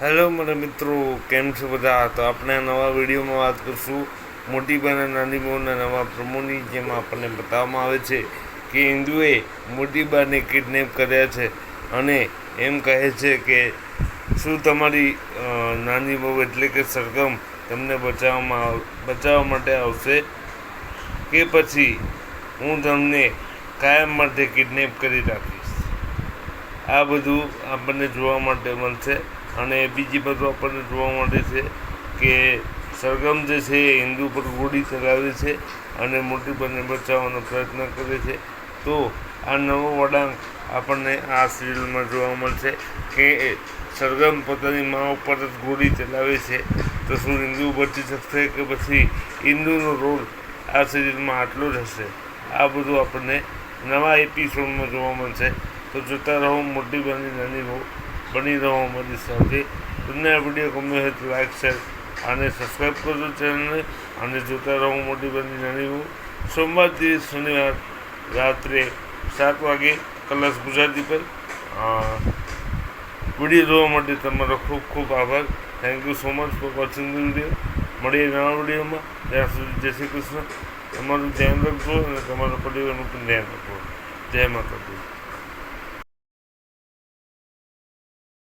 Hello મારા મિત્રો, કેમ છો બધા? તો આપણે આ નવા વિડીયોમાં વાત કરીશું મોટી બહેન અને નાની બહુના નવા પ્રમોની, જેમાં આપણને બતાવવામાં આવે છે કે હિન્દુએ મોટી બહેનને કિડનેપ કર્યા છે અને એમ કહે છે કે શું તમારી નાની બહુ એટલે કે સરગમ તમને બચાવવા માટે આવશે કે પછી હું તમને કાયમ માટે કિડનેપ કરી રાખીશ. આ બધું આપણને જોવા માટે મળશે. અને બીજી બાજુ આપણને જોવા મળે છે કે સરગમ જે છે એ હિન્દુ પર ગોળી ચલાવે છે અને મોટી બહેનને બચાવવાનો પ્રયત્ન કરે છે. તો આ નવો વળાંક આપણને આ સિરિયલમાં જોવા મળશે કે સરગમ પોતાની મા ઉપર જ ગોળી ચલાવે છે. તો શું હિન્દુ બચી શકશે કે પછી હિન્દુનો રોલ આ સિરિયલમાં આટલો જ હશે? આ બધું આપણને નવા એપિસોડમાં જોવા મળશે. તો જોતા રહો મોટી બહેનની નાની બહુ, બની રહો અમારી સાથે. તમને આ વિડીયો ગમ્યો હોય તો લાઈક, શેર અને સબસ્ક્રાઈબ કરજો ચેનલને અને જોતા રહો મોટી બહેનની નાની બહુ. સોમવારથી શનિવાર રાત્રે 7 વાગે કલર્સ ગુજરાતી પર. વિડીયો જોવા માટે તમારો ખૂબ ખૂબ આભાર. Thank you so much for watching the video. મળીએ નવા વિડીયોમાં. ત્યાં સુધી જય શ્રી કૃષ્ણ. તમારું ધ્યાન રાખજો અને તમારા પરિવારનું પણ ધ્યાન રાખજો. જય માતાજી.